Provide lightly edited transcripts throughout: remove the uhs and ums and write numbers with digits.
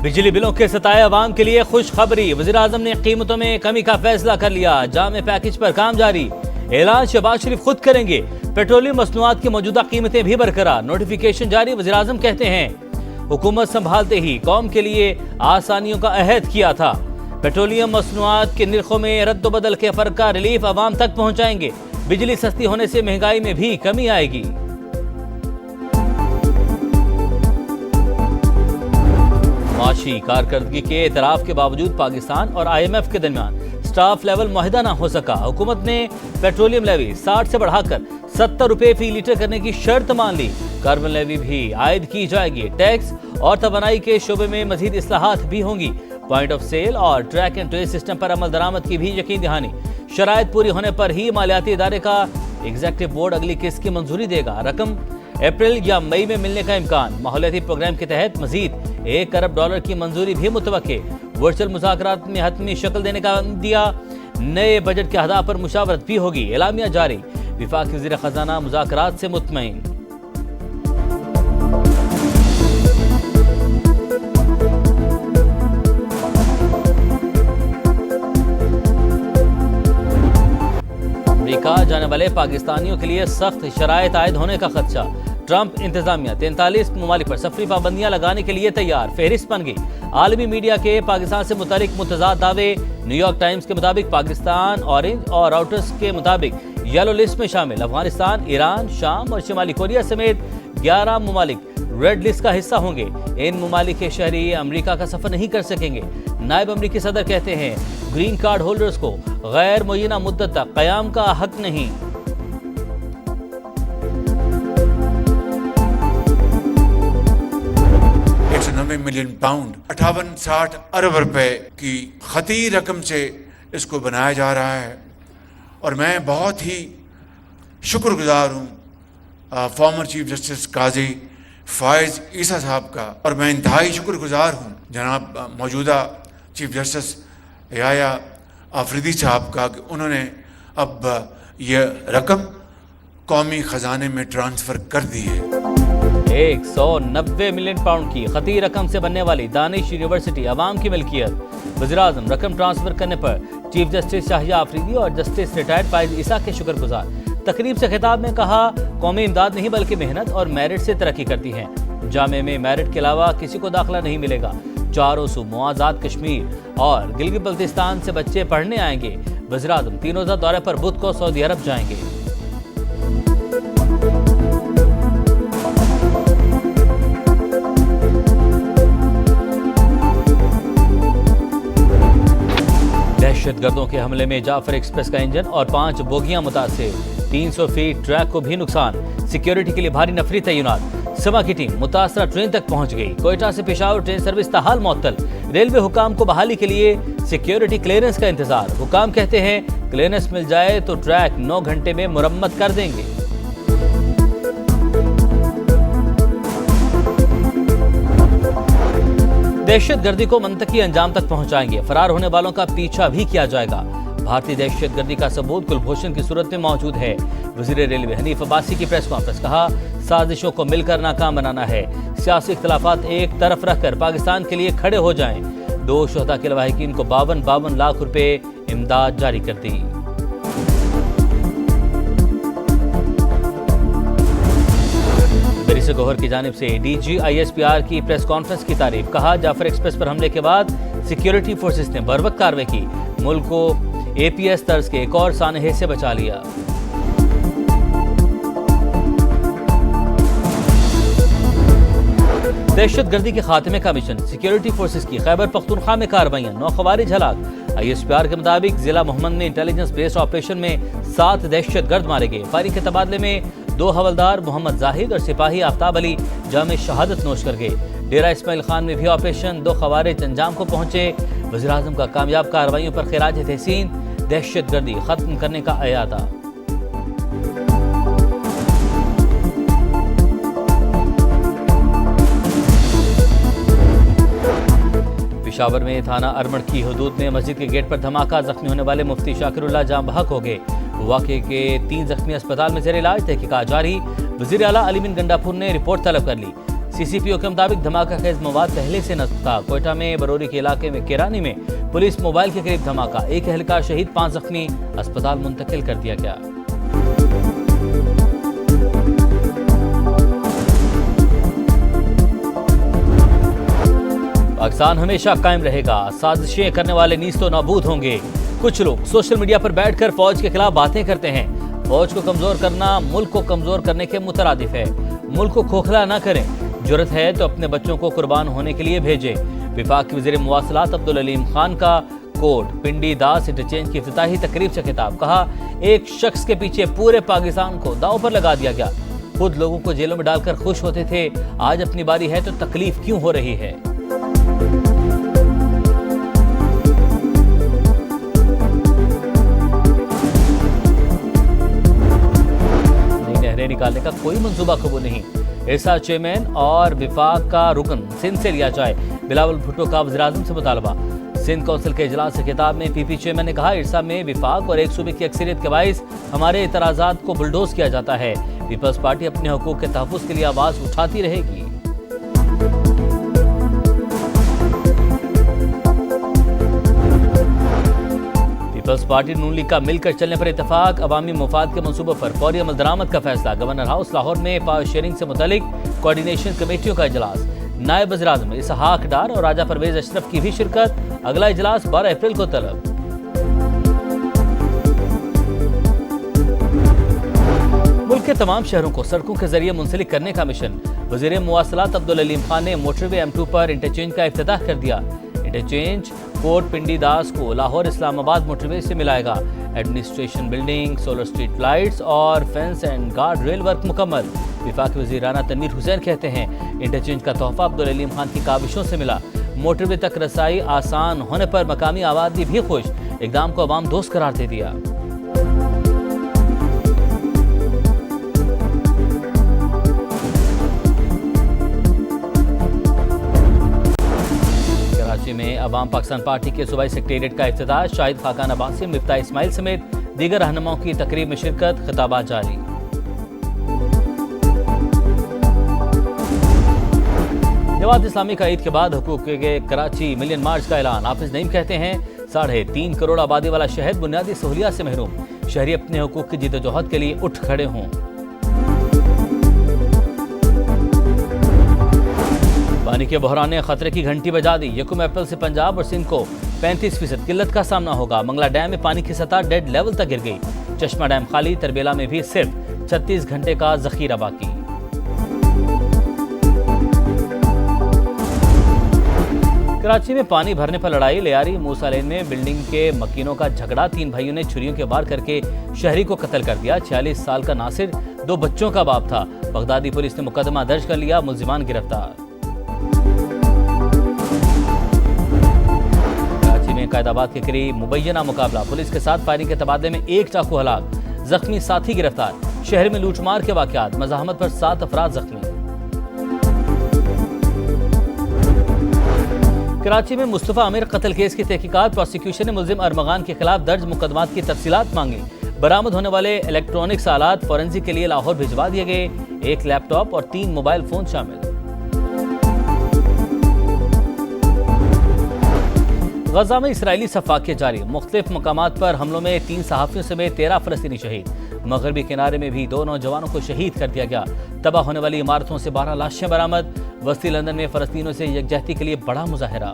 बिजली बिलों के सताए अवाम के लिए खुशखबरी। वज़ीर-ए-आज़म ने कीमतों में कमी का फैसला कर लिया। जामे पैकेज पर काम जारी। ऐलान शहबाज शरीफ खुद करेंगे। पेट्रोलियम मसनूआत की मौजूदा कीमतें भी बरकरार। नोटिफिकेशन जारी। वज़ीर-ए-आज़म कहते हैं हुकूमत संभालते ही कौम के लिए आसानियों का अहद किया था। पेट्रोलियम मसनूआत के निर्खों में रद्द-बदल के फर्क का रिलीफ अवाम तक पहुंचाएंगे। बिजली सस्ती होने से महंगाई में भी कमी आएगी। माशी कारकर्दगी के एतराफ के बावजूद पाकिस्तान और IMF के दरमियान स्टाफ लेवल मुआहिदा न हो सका। हुकूमत ने पेट्रोलियम लेवी 60 से बढ़ाकर 70 रुपए फी लीटर करने की शर्त मान ली। कार्बन लेवी भी आयद की जाएगी। टैक्स और तवानाई के शोबे में मजीद इस्लाहात भी होंगी। पॉइंट ऑफ सेल और ट्रैक एंड ट्रेस सिस्टम पर अमल दरामद की भी यकीन दहानी। शराइत पूरी होने पर ही मालियाती इदारे का एग्जीक्यूटिव बोर्ड अगली किस्त की मंजूरी देगा। रकम अप्रैल या मई में मिलने का इम्कान। माहौलियाती प्रोग्राम के तहत मजीद $1 अरब की मंजूरी भी मुतवक्के। वर्चुअल मुज़ाकरात में हतमी शक्ल देने का दिया। नए बजट के अहदाफ पर मुशावरत भी होगी। एलामिया जारी। विफाकी वज़ीर खजाना मुज़ाकरात से मुतमईन। अमेरिका जाने वाले पाकिस्तानियों के लिए सख्त शराइत आयद होने का खदशा। ट्रंप इंतजामिया 43 ममालिक पर सफरी पाबंदियां लगाने के लिए तैयार। फहरिस्त बन गई। आलमी मीडिया के पाकिस्तान से मुतालिक मुतजाद दावे। न्यूयॉर्क टाइम्स के मुताबिक पाकिस्तान ऑरेंज और राउटर्स के मुताबिक येलो लिस्ट में शामिल। अफगानिस्तान, ईरान, शाम और शिमाली कोरिया समेत 11 ममालिक रेड लिस्ट का हिस्सा होंगे। इन ममालिक के शहरी अमेरिका का सफर नहीं कर सकेंगे। नायब अमरीकी सदर कहते हैं ग्रीन कार्ड होल्डर्स को गैर मुय्यना मुद्दत तक क़याम का हक नहीं। 90 मिलियन पाउंड 58-60 अरब रुपए की खती रकम से इसको बनाया जा रहा है और मैं बहुत ही शुक्रगुजार हूँ फॉर्मर चीफ जस्टिस काजी फायज ईसा साहब का। और मैं इंतहाई शुक्रगुजार हूँ जनाब मौजूदा चीफ जस्टिस याया आफरीदी साहब का कि उन्होंने अब यह रकम कौमी ख़जाने में ट्रांसफ़र कर दी है। 190 मिलियन पाउंड की खती रकम से बनने वाली दानिश यूनिवर्सिटी अवाम की मिल्कियत। वज़ीर-ए-आज़म रकम ट्रांसफर करने पर चीफ जस्टिस शाहिया आफरीदी और जस्टिस रिटायर्ड फायज ईसा के शुक्रगुजार। तकरीब से खिताब में कहा कौमी इमदाद नहीं बल्कि मेहनत और मेरिट से तरक्की करती हैं। जामे में मेरिट के अलावा किसी को दाखिला नहीं मिलेगा। चारों सूबों आज़ाद कश्मीर और गिलगित बल्तिस्तान से बच्चे पढ़ने आएंगे। वज़ीर-ए-आज़म 3 रोज़ा दौरे पर बुध को सऊदी अरब जाएंगे। दहशतगर्दों के हमले में जाफर एक्सप्रेस का इंजन और 5 बोगियां मुतासिर। 300 फीट ट्रैक को भी नुकसान। सिक्योरिटी के लिए भारी नफरी तैनात। समा की टीम मुतासरा ट्रेन तक पहुंच गई। कोयटा से पेशावर ट्रेन सर्विस ताहाल मुअत्तल। रेलवे हुकाम को बहाली के लिए सिक्योरिटी क्लियरेंस का इंतजार। हुकाम कहते हैं क्लियरेंस मिल जाए तो ट्रैक 9 घंटे में मुरम्मत कर देंगे। दहशतगर्दी को मंतकी अंजाम तक पहुंचाएंगे। फरार होने वालों का पीछा भी किया जाएगा। भारतीय दहशतगर्दी का सबूत कुलभूषण की सूरत में मौजूद है। वज़ीर रेलवे हनीफ अब्बासी की प्रेस कॉन्फ्रेंस। कहा साजिशों को मिलकर नाकाम बनाना है। सियासी इख्तलाफात एक तरफ रखकर पाकिस्तान के लिए खड़े हो जाएं। 2 शोहदा के लवाहिकीन को 52 लाख रुपए इमदाद जारी कर दी। से गौहर की जानिब से DG ISPR की प्रेस कॉन्फ्रेंस की तारीफ। कहा जाफर एक्सप्रेस पर हमले के बाद सिक्योरिटी फोर्सेस ने बरवक्त कार्रवाई की। मुल्क को APS तर्ज के एक और सानहे से बचा लिया। दहशतगर्दी के खात्मे का मिशन। सिक्योरिटी फोर्सेस की खैबर पख्तूनख्वा में कार्रवाइयां। 9 खवारिज हलाक। ISPR के मुताबिक जिला मोहम्मद में इंटेलिजेंस बेस्ड ऑपरेशन में 7 दहशतगर्द मारे गए। फायरिंग के तबादले में 2 हवलदार मोहम्मद जाहिद और सिपाही आफ्ताब अली जामे शहादत नोश कर गए। डेरा इस्माइल खान में भी ऑपरेशन। 2 खवारिज अंजाम को पहुंचे। वज़ीर-ए-आज़म का कामयाब कार्रवाइयों पर खिराज तहसीन। दहशतगर्दी खत्म करने का अयादा। पेशावर में थाना अरमड़ की हदूद में मस्जिद के गेट पर धमाका। जख्मी होने वाले मुफ्ती शाकिरुल्लाह जाम बहक हो गए। वाक़े के 3 जख्मी अस्पताल में ज़ेर इलाज। तहकीकात जारी। वज़ीर आला अली बिन गंडापुर ने रिपोर्ट तलब कर ली। सीसीपीओ के मुताबिक धमाका खेज मवाद पहले से नस्ब था। कोयटा में बरौरी के इलाके में केरानी में पुलिस मोबाइल के करीब धमाका, एक एहलकार शहीद, 5 जख्मी, अस्पताल मुंतकिल कर दिया गया। पाकिस्तान हमेशा कायम रहेगा, साजिशें करने वाले नीस्तो नाबूद होंगे। कुछ लोग सोशल मीडिया पर बैठकर फौज के खिलाफ बातें करते हैं। फौज को कमजोर करना मुल्क को कमजोर करने के मुतरादिफ है। मुल्क को खोखला न करें, जरूरत है तो अपने बच्चों को कुर्बान होने के लिए भेजें। विफाक के वज़ीर मुवासलात अब्दुल अलीम खान का कोट पिंडी दास इंटरचेंज की इफ्तिताही तकरीब से खिताब, कहा एक शख्स के पीछे पूरे पाकिस्तान को दांव पर लगा दिया गया। खुद लोगों को जेलों में डालकर खुश होते थे, आज अपनी बारी है तो तकलीफ क्यों हो रही है। निकालने का कोई मंसूबा कबूल नहीं। इरसा चेयरमैन और विफाक का रुकन सिंध से लिया जाए, बिलावल भुट्टो का वज़ीर-ए-आज़म से मुतालबा। सिंध कौंसिल के इजलास से खिताब में पीपी चेयरमैन ने कहा, इरसा में विफाक और एक सूबे की अक्सरियत के बाइस हमारे एतराज़ात को बुलडोज किया जाता है। पीपल्स पार्टी अपने हकूक़ के तहफ़्फ़ुज़ के लिए आवाज़ उठाती रहेगी। पीपल्स पार्टी नून लीग का मिलकर चलने पर इत्तेफाक, अवामी मुफाद के मंसूबों पर फौरी अमल दरामद का फैसला। गवर्नर हाउस लाहौर में पावर शेयरिंग से मुतालिक कोऑर्डिनेशन कमेटियों का इजलास। नायब वज़ीर-ए-आज़म इसहाक डार और राजा परवेज अशरफ की भी शिरकत। अगला इजलास 12 अप्रैल को तलब। मुल्क के तमाम शहरों को सड़कों के जरिए मुंसलिक करने का मिशन। वज़ीर मुवासलात अब्दुल अलीम खान ने मोटरवे M2 पर इंटरचेंज का इफ्तिताह कर दिया। इंटरचेंज कोट पिंडी दास को लाहौर इस्लामाबाद मोटरवे से मिलाएगा। Administration building, solar street lights और fence and guard rail work मुकम्मल। विफाक वज़ीर राना तनवीर हुसैन कहते हैं, इंटरचेंज का तोहफा अब्दुल अलीम खान की काविशों से मिला। मोटरवे तक रसाई आसान होने पर मकामी आबादी भी खुश, इक़दाम को अवाम दोस्त करार दे दिया। में अवाम पाकिस्तान पार्टी के सूबाई सेक्रेटेरिएट का इफ्तिताह, शाहिद खाकान अब्बासी, मिफ्ताह इस्माइल समेत दीगर रहनुमाओं की तकरीब में शिरकत, खिताबात जारी। जमात इस्लामी का ईद के बाद हुकूक के कराची मिलियन मार्च का ऐलान। हाफिज नईम कहते हैं, 3.5 करोड़ आबादी वाला शहर बुनियादी सहूलियात से महरूम। शहरी अपने हुकूक की जिद्दोजहद के लिए उठ खड़े हों। पानी के बहरान ने खतरे की घंटी बजा दी। 1 अप्रैल से पंजाब और सिंध को 35% किल्लत का सामना होगा। मंगला डैम में पानी की सतह डेड लेवल तक गिर गई। चश्मा डैम खाली, तरबेला में भी सिर्फ 36 घंटे का जखीरा बाकी। कराची में पानी भरने पर लड़ाई, लियारी मूसा लेन में बिल्डिंग के मकीनों का झगड़ा। 3 भाइयों ने छुरियों के वार करके शहरी को कत्ल कर दिया। 46 साल का नासिर 2 बच्चों का बाप था। बगदादी पुलिस ने मुकदमा दर्ज कर लिया, मुल्जिमान गिरफ्तार। कायदाबाद के करीब मुबैना मुकाबला, पुलिस के साथ फायरिंग के तबादले में 1 चाकू हलाक, जख्मी साथी गिरफ्तार। शहर में लूटमार के वाकयात, मज़ाहमत पर 7 अफराद जख्मी। कराची में मुस्तफ़ा आमिर कत्ल केस की तहकीकात, प्रोसिक्यूशन ने मुल्जिम अरमगान के खिलाफ दर्ज मुकदमात की तफसीलात मांगी। बरामद होने वाले इलेक्ट्रॉनिक्स आलात फॉरेंसिक के लिए लाहौर भिजवा दिए गए। 1 लैपटॉप और 3 मोबाइल फोन शामिल। गजा में इसराइली सफाकियाँ जारी, मुख्तलिफ मकामात पर हमलों में 3 सहाफ़ियों समेत 13 फ़लस्तीनी शहीद। मगरबी किनारे में भी 2 नौजवानों को शहीद कर दिया गया। तबाह होने वाली इमारतों से 12 लाशें बरामद। वस्ती लंदन में फ़लस्तीनियों से यकजहती के लिए बड़ा मुजाहरा।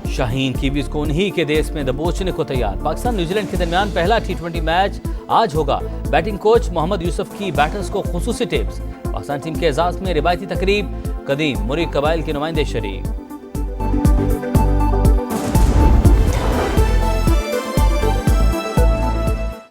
शाहीन कीवीज़ को उन्हीं के देश में दबोचने को तैयार। पाकिस्तान न्यूजीलैंड के दरमियान पहला T20 मैच आज होगा। बैटिंग कोच मोहम्मद यूसुफ की बैटर्स को खुसूसी टिप्स। पाकिस्तान टीम के एजाज में रिवायती तकरीब, कदीम मुरी कबाइल के नुमाइंदे शरीक।